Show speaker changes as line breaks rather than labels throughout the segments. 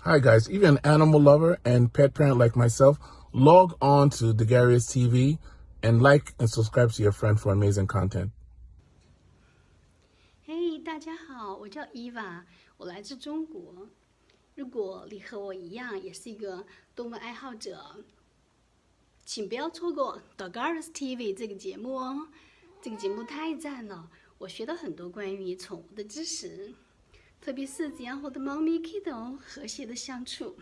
Hi guys, if you're an animal lover and pet parent like myself, log on to Degarius TV and like and subscribe to your friend for amazing content.
嘿，大家好，我叫伊娃，我来自中国。如果你和我一样也是一个动物爱好者，请不要错过 Dogger's TV 这个节目哦。这个节目太赞了，我学到很多关于宠物的知识，特别是怎样和的猫咪 Kiddo 和谐的相处。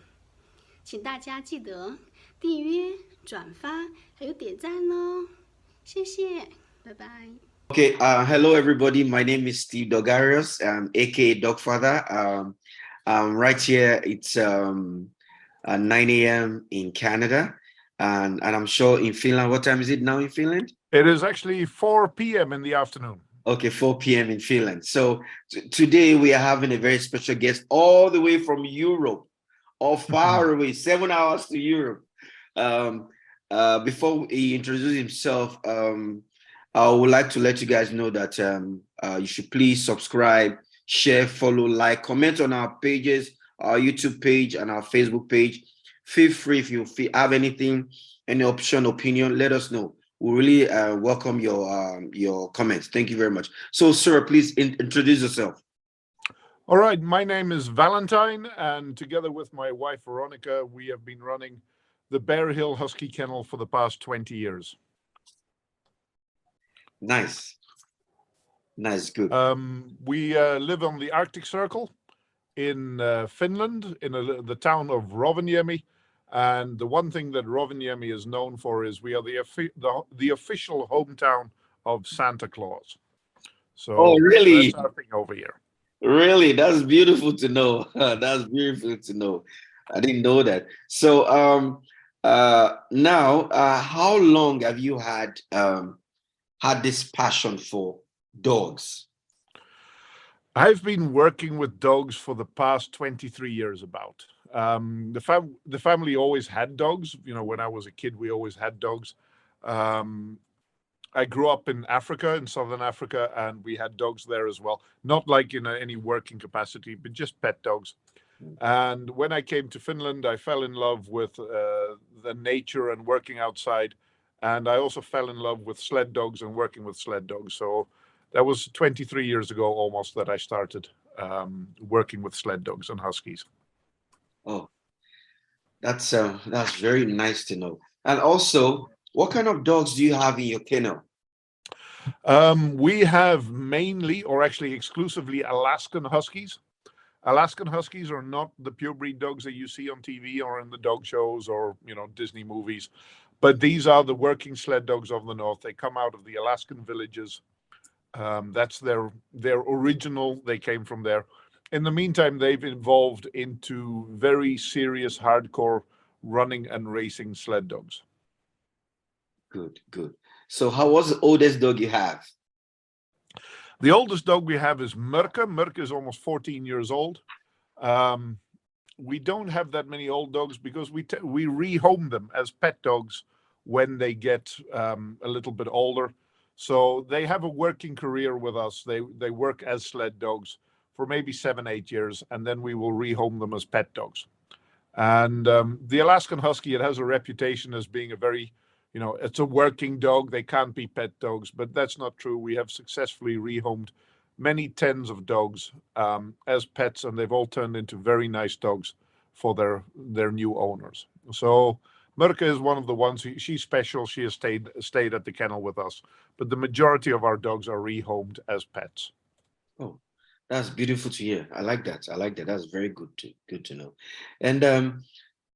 请大家记得订阅、转发还有点赞哦，谢谢，拜拜。
Okay, hello everybody. My name is Steve Dogarius, aka Dogfather. Right here, it's 9 a.m. in Canada, and I'm sure in Finland. What time is it now in Finland?
It is actually 4 p.m. in the afternoon.
Okay, 4 p.m. in Finland. So today we are having a very special guest all the way from Europe, or far away, 7 hours to Europe. Before he introduces himself, I would like to let you guys know that you should please subscribe, share, follow, like, comment on our pages, our YouTube page and our Facebook page. Feel free if you have anything, any opinion, let us know. We really welcome your comments. Thank you very much. So, sir, please introduce yourself.
All right, my name is Valentine, and together with my wife Veronica, we have been running the Bearhill Husky Kennel for the past 20 years.
Nice, good.
We live on the Arctic Circle in Finland, in the town of Rovaniemi. And the one thing that Rovaniemi is known for is we are the official hometown of Santa Claus. So,
oh, really?
That's our thing over here.
Really? That's beautiful to know. That's beautiful to know. I didn't know that. So now, how long have you had this passion for dogs?
I've been working with dogs for the past 23 years about. The family always had dogs. You know, when I was a kid, we always had dogs. I grew up in Africa, in Southern Africa, and we had dogs there as well. Not like in any working capacity, but just pet dogs. And when I came to Finland, I fell in love with the nature and working outside. And I also fell in love with sled dogs and working with sled dogs. So that was 23 years ago almost that I started working with sled dogs and huskies.
Oh, that's very nice to know. And also, what kind of dogs do you have in your kennel?
We have mainly, or actually exclusively, Alaskan Huskies. Alaskan Huskies are not the purebred dogs that you see on TV or in the dog shows or, you know, Disney movies. But these are the working sled dogs of the North. They come out of the Alaskan villages. That's their original. They came from there. In the meantime, they've evolved into very serious, hardcore running and racing sled dogs.
Good. So how was the oldest dog you have?
The oldest dog we have is Murka. Murka is almost 14 years old. We don't have that many old dogs because we rehome them as pet dogs when they get a little bit older. So they have a working career with us. They work as sled dogs for maybe 7-8 years, and then we will rehome them as pet dogs. And the Alaskan Husky, it has a reputation as being a very, you know, it's a working dog. They can't be pet dogs, but that's not true. We have successfully rehomed many tens of dogs as pets, and they've all turned into very nice dogs for their new owners. So Murka is one of the ones. She's special. She has stayed at the kennel with us, but the majority of our dogs are rehomed as pets.
Oh, that's beautiful to hear. I like that. That's very good to know. And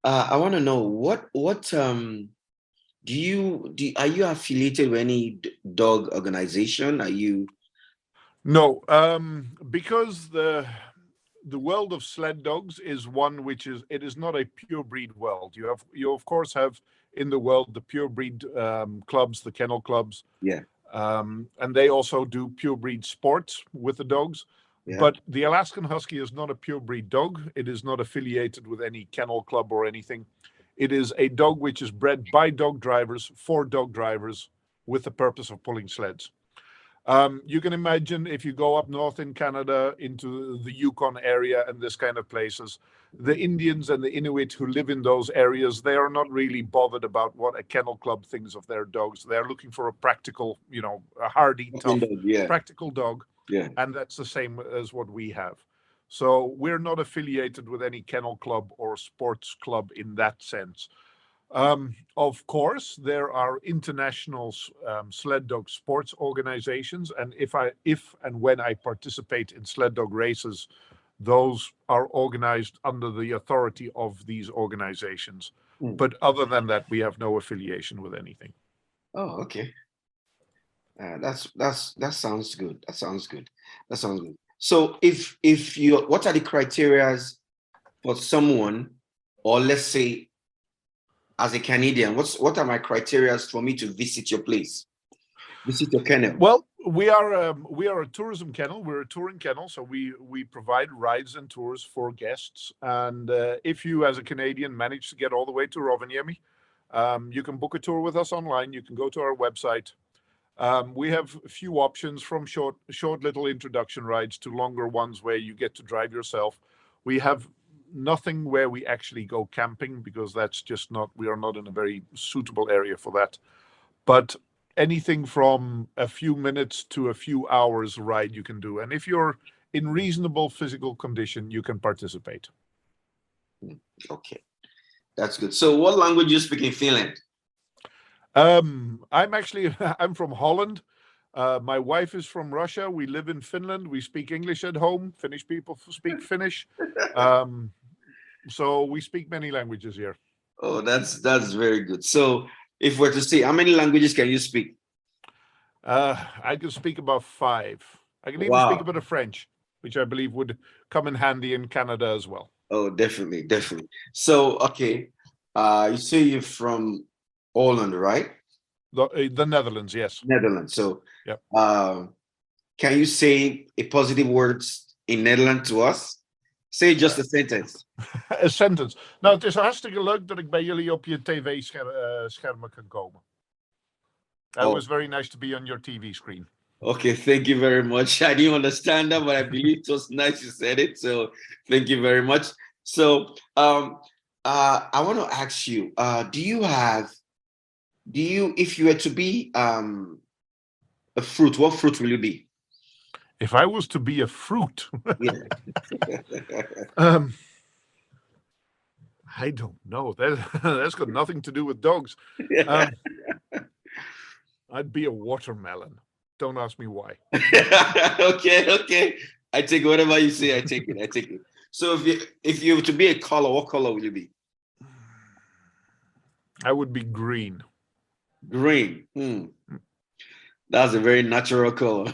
I want to know what are you affiliated with any dog organization? Are you?
No, because the world of sled dogs is one which is not a pure breed world. You of course have in the world the pure breed clubs, the kennel clubs.
Yeah.
And they also do pure breed sports with the dogs. Yeah. But the Alaskan Husky is not a pure breed dog. It is not affiliated with any kennel club or anything. It is a dog which is bred by dog drivers for dog drivers with the purpose of pulling sleds. You can imagine if you go up north in Canada into the Yukon area and this kind of places, the Indians and the Inuit who live in those areas, they are not really bothered about what a kennel club thinks of their dogs. They're looking for a practical, a hardy,
Talking
tough,
dog, yeah,
practical dog.
yeah.
And that's the same as what we have. So we're not affiliated with any kennel club or sports club in that sense. Of course, there are international sled dog sports organizations, and if and when I participate in sled dog races, those are organized under the authority of these organizations.
Hmm.
But other than that, we have no affiliation with anything.
Oh, okay. That sounds good. That sounds good. That sounds good. So if you, what are the criterias for someone, or let's say as a Canadian, what are my criterias for me to visit your place, visit your kennel?
Well, we are a tourism kennel. We're a touring kennel, so we provide rides and tours for guests. And if you, as a Canadian, manage to get all the way to Rovaniemi, you can book a tour with us online. You can go to our website. We have a few options, from short little introduction rides to longer ones where you get to drive yourself. We have nothing where we actually go camping, because that's just not, we are not in a very suitable area for that. But anything from a few minutes to a few hours ride you can do. And if you're in reasonable physical condition, you can participate.
Okay, that's good. So what language do you speak in Finland?
I'm from Holland. My wife is from Russia. We live in Finland. We speak English at home. Finnish people speak Finnish. So we speak many languages here.
Oh, that's very good. So if we're to say, how many languages can you speak?
I can speak about 5. I can even
Wow.
speak a bit of French, which I believe would come in handy in Canada as well.
Oh, definitely, definitely. So, okay, you say you're from Holland, right?
The Netherlands, yes.
Netherlands. So,
Yep.
Can you say a positive words in Netherlands to us? Say just a sentence.
A sentence. Nou, het is hartstikke leuk dat ik bij jullie op je tv-schermen kan komen. It was very nice to be on your TV screen.
Okay, thank you very much. I didn't understand that, but I believe it was nice you said it. So thank you very much. So I want to ask you, if you were to be a fruit, what fruit will you be?
If I was to be a fruit,
Yeah.
I don't know. That's got nothing to do with dogs. I'd be a watermelon. Don't ask me why.
Okay. I take whatever you say. I take it. So if you were to be a color, what color will you be?
I would be green.
Green. That's a very natural color.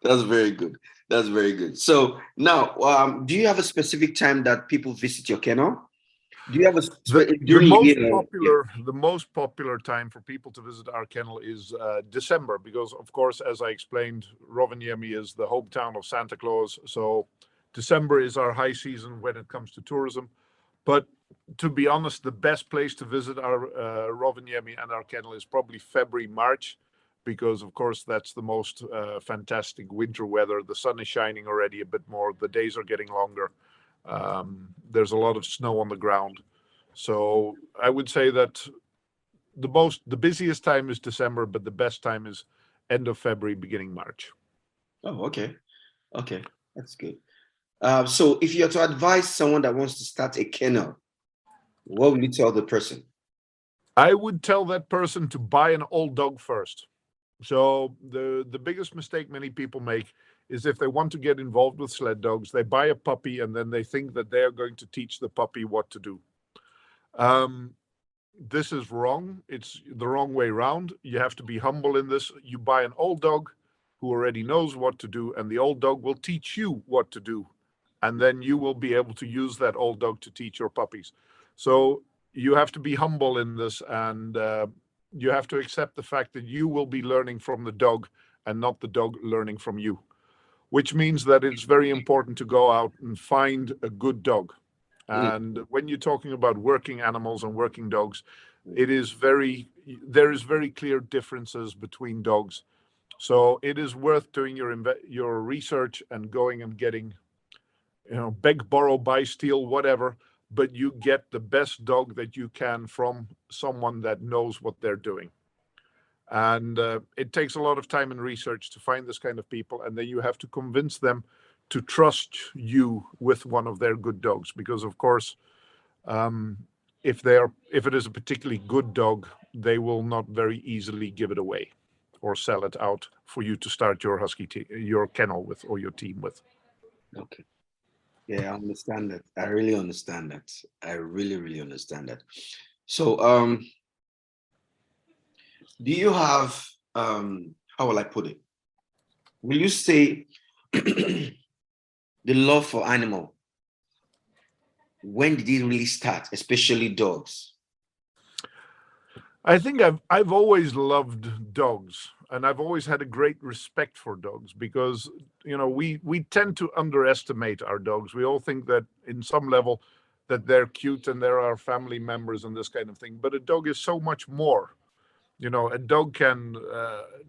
That's very good. That's very good. So now, do you have a specific time that people visit your kennel? Do you have
the most popular time for people to visit our kennel is December, because, of course, as I explained, Rovaniemi is the hometown of Santa Claus. So December is our high season when it comes to tourism. But to be honest, the best place to visit our Rovaniemi and our kennel is probably February, March, because, of course, that's the most fantastic winter weather. The sun is shining already a bit more. The days are getting longer. There's a lot of snow on the ground. So I would say that the busiest time is December, but the best time is end of February, beginning March.
Oh, okay. That's good. So if you are to advise someone that wants to start a kennel, what will you tell the person?
I would tell that person to buy an old dog first. So the biggest mistake many people make is, if they want to get involved with sled dogs, they buy a puppy and then they think that they're going to teach the puppy what to do. This is wrong. It's the wrong way around. You have to be humble in this. You buy an old dog who already knows what to do, and the old dog will teach you what to do. And then you will be able to use that old dog to teach your puppies. So you have to be humble in this, and you have to accept the fact that you will be learning from the dog and not the dog learning from you, which means that it's very important to go out and find a good dog. And when you're talking about working animals and working dogs, there is very clear differences between dogs. So it is worth doing your research and going and getting, beg, borrow, buy, steal, whatever, but you get the best dog that you can from someone that knows what they're doing. And it takes a lot of time and research to find this kind of people, and then you have to convince them to trust you with one of their good dogs, because of course, if it is a particularly good dog, they will not very easily give it away or sell it out for you to start your your kennel with, or your team with.
Okay. Yeah, I understand that. I really understand that. I really, really understand that. So, do you have, how will I put it? Will you say the love for animal, when did it really start, especially dogs?
I think I've always loved dogs, and I've always had a great respect for dogs, because we tend to underestimate our dogs. We all think that in some level that they're cute and they're our family members and this kind of thing, but a dog is so much more. A dog can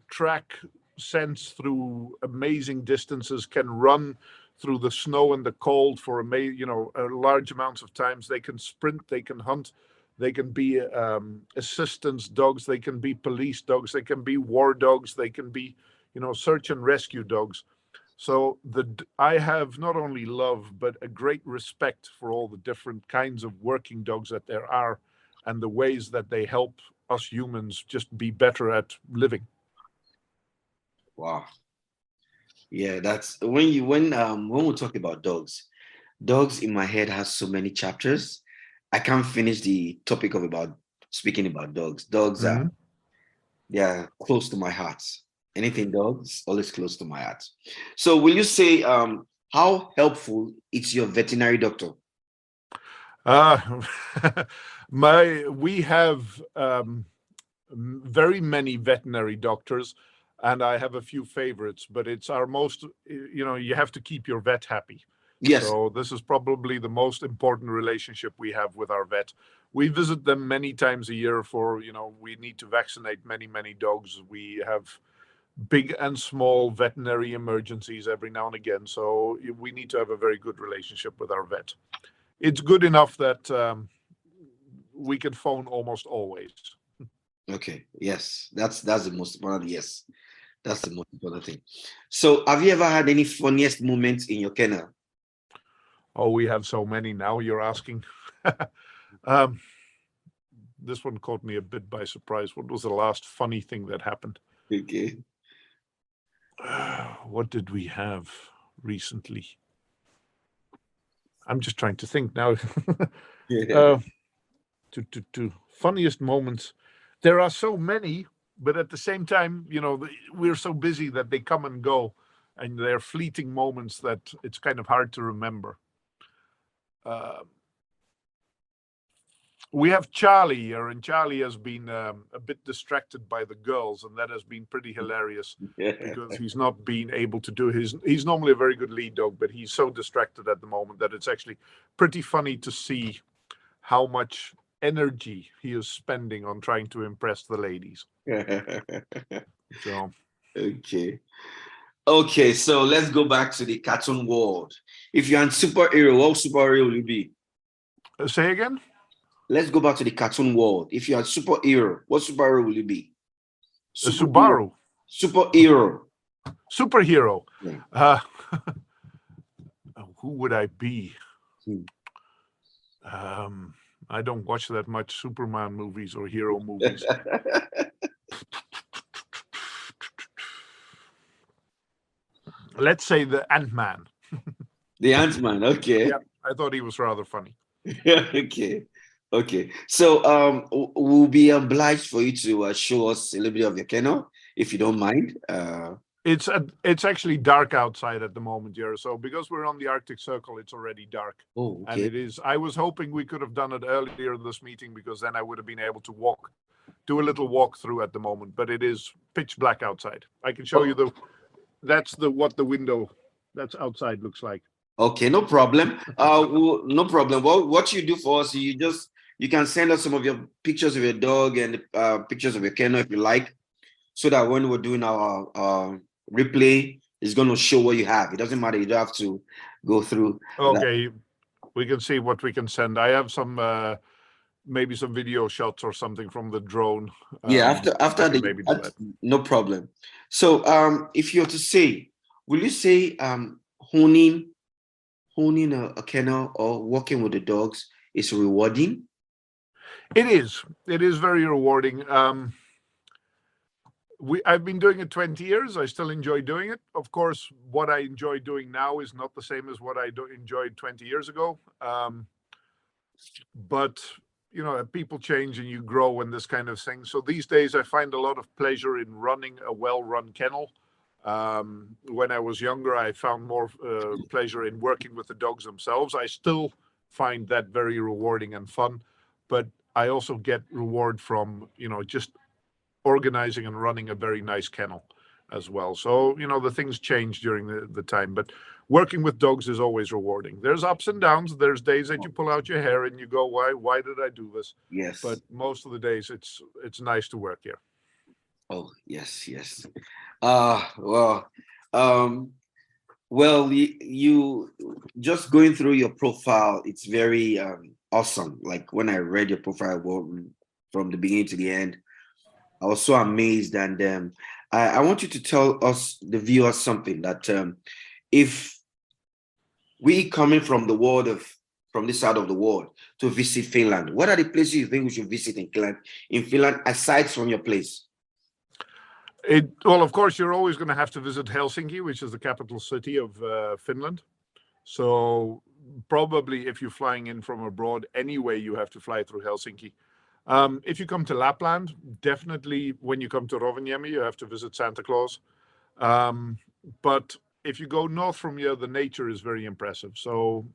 track scents through amazing distances, can run through the snow and the cold for large amounts of times. They can sprint, they can hunt, they can be assistance dogs, they can be police dogs, they can be war dogs, they can be, search and rescue dogs. So I have not only love, but a great respect for all the different kinds of working dogs that there are, and the ways that they help us humans just be better at living.
Wow. Yeah, that's when we talk about dogs in my head has so many chapters. I can't finish the topic of speaking about dogs. Dogs are, they are close to my heart. Anything dogs, always close to my heart. So will you say how helpful is your veterinary doctor?
We have very many veterinary doctors, and I have a few favorites, but it's our most, you have to keep your vet happy.
Yes.
So this is probably the most important relationship we have with our vet. We visit them many times a year for, we need to vaccinate many, many dogs. We have big and small veterinary emergencies every now and again. So we need to have a very good relationship with our vet. It's good enough that we can phone almost always.
Okay. Yes, that's the most important. Yes, that's the most important thing. So, have you ever had any funniest moments in your kennel?
Oh, we have so many now. You're asking. This one caught me a bit by surprise. What was the last funny thing that happened?
Okay.
What did we have recently? I'm just trying to think now. To funniest moments. There are so many, but at the same time, we're so busy that they come and go, and they're fleeting moments that it's kind of hard to remember. We have Charlie here, and Charlie has been a bit distracted by the girls, and that has been pretty hilarious because he's not been able to do he's normally a very good lead dog, but he's so distracted at the moment that it's actually pretty funny to see how much energy he is spending on trying to impress the ladies. So
okay, so let's go back to the cartoon world. If you're a superhero, what superhero will you be?
Say again?
Let's go back to the cartoon world. If you're a superhero, what superhero will you be?
A Subaru.
Superhero.
Superhero.
Yeah.
Who would I be? I don't watch that much Superman movies or hero movies. Let's say the Ant-Man.
The Ant-Man, okay.
Yeah, I thought he was rather funny.
Okay. So we'll be obliged for you to show us a little bit of your kennel, if you don't mind.
It's actually dark outside at the moment here. So because we're on the Arctic Circle, it's already dark.
Oh, okay.
And it is. I was hoping we could have done it earlier in this meeting, because then I would have been able to do a little walk through at the moment. But it is pitch black outside. I can show you what the window that's outside looks like.
Okay, no problem. No problem. Well, what you do for us, you can send us some of your pictures of your dog and pictures of your kennel if you like. so that when we're doing our replay, it's going to show what you have. It doesn't matter. You don't have to go through that.
Okay, we can see what we can send. I have some maybe some video shots or something from the drone.
Yeah, after
I can
the
maybe do that.
no problem. So if you're to say, will you say honing a kennel or working with the dogs is rewarding?
It is. It is very rewarding. I've been doing it 20 years. I still enjoy doing it. Of course, what I enjoy doing now is not the same as what I enjoyed 20 years ago. But you know, people change and you grow and this kind of thing. So these days, I find a lot of pleasure in running a well-run kennel. When I was younger, I found more pleasure in working with the dogs themselves. I still find that very rewarding and fun, but I also get reward from, you know, just organizing and running a very nice kennel as well. So, you know, the things change during the time, but working with dogs is always rewarding. There's ups and downs. There's days that you pull out your hair and you go, why did I do this?
Yes.
But most of the days it's nice to work here.
Oh, yes. Well, you just going through your profile, it's very awesome. Like when I read your profile from the beginning to the end, I was so amazed. And I want you to tell us, the viewers, something that if we coming from this side of the world to visit Finland, what are the places you think we should visit in Finland aside from your place?
Well, of course, you're always going to have to visit Helsinki, which is the capital city of Finland. So probably if you're flying in from abroad anyway, you have to fly through Helsinki. If you come to Lapland, definitely when you come to Rovaniemi, you have to visit Santa Claus. But if you go north from here, the nature is very impressive. So,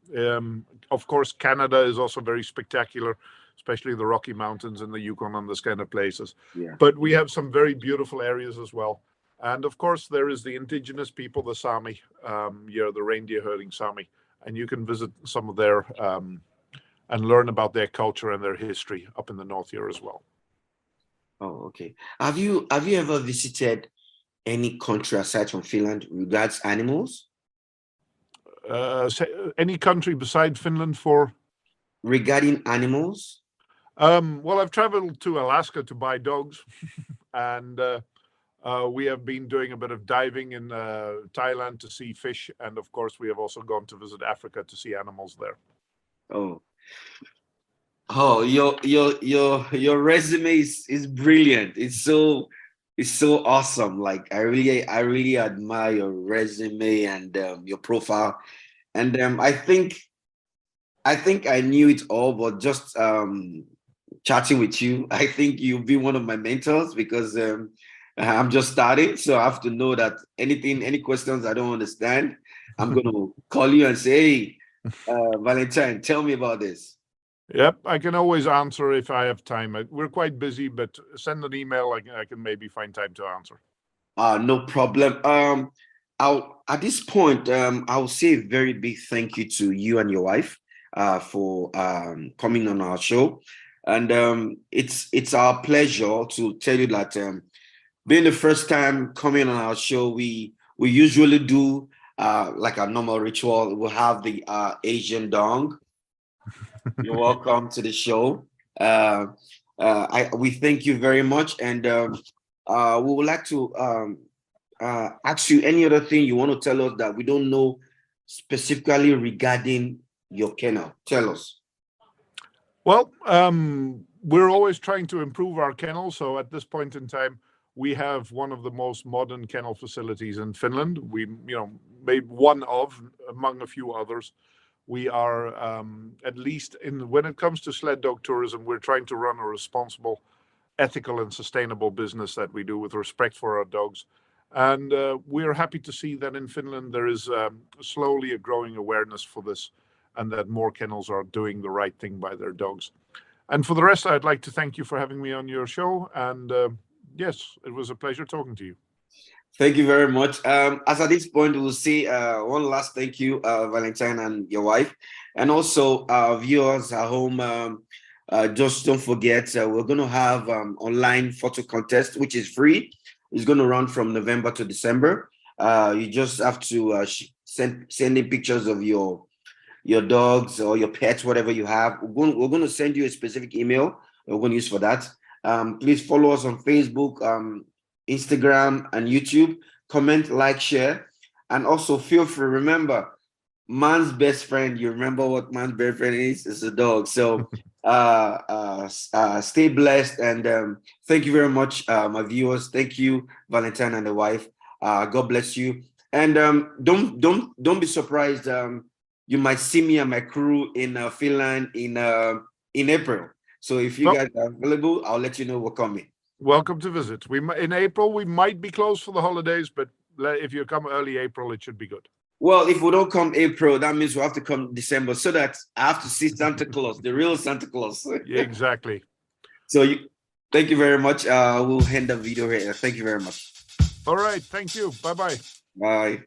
of course, Canada is also very spectacular, especially the Rocky Mountains and the Yukon and this kind of places.
Yeah.
But we have some very beautiful areas as well. And of course, there is the indigenous people, the Sami, the reindeer herding Sami, and you can visit some of their and learn about their culture and their history up in the north here as well.
Oh, okay. Have you ever visited any country aside from Finland regards animals?
Any country beside Finland for?
Regarding animals?
Well, I've traveled to Alaska to buy dogs, and we have been doing a bit of diving in Thailand to see fish, and of course, we have also gone to visit Africa to see animals there.
Oh, your resume is brilliant. It's so awesome. Like I really admire your resume and your profile. And I think I knew it all, but just chatting with you, I think you'll be one of my mentors because I'm just starting. So I have to know that any questions I don't understand, I'm gonna call you and say, hey, Valentine, tell me about this.
Yep, I can always answer if I have time. We're quite busy, but send an email. I can maybe find time to answer.
No problem. At this point, I'll say a very big thank you to you and your wife for coming on our show. And it's our pleasure to tell you that being the first time coming on our show, we usually do like a normal ritual. We'll have the Asian dong. You're welcome to the show. We thank you very much, and we would like to ask you any other thing you want to tell us that we don't know specifically regarding your kennel. Tell us.
Well, we're always trying to improve our kennel. So at this point in time, we have one of the most modern kennel facilities in Finland. We, made one of among a few others. We are, at least when it comes to sled dog tourism, we're trying to run a responsible, ethical and sustainable business that we do with respect for our dogs. And we're happy to see that in Finland, there is slowly a growing awareness for this and that more kennels are doing the right thing by their dogs. And for the rest, I'd like to thank you for having me on your show. And yes, it was a pleasure talking to you.
Thank you very much. As at this point, we'll say one last thank you, Valentine and your wife, and also viewers at home. Just don't forget, we're going to have online photo contest, which is free. It's going to run from November to December. You just have to send in pictures of your dogs or your pets, whatever you have. We're going to send you a specific email we're going to use for that. Please follow us on Facebook, Instagram, and YouTube. Comment, like, share, and also feel free. Remember, man's best friend. You remember what man's best friend is? It's a dog. So stay blessed, and thank you very much, my viewers. Thank you, Valentine and the wife. God bless you. And don't be surprised. You might see me and my crew in Finland in April. So if you guys are available, I'll let you know we're coming.
Welcome to visit. In April we might be closed for the holidays, but if you come early April, it should be good.
Well, if we don't come April, that means we have to come December, so that I have to see Santa Claus, the real Santa Claus.
Yeah, exactly.
So thank you very much. We'll end the video here. Thank you very much.
All right. Thank you. Bye-bye.
Bye.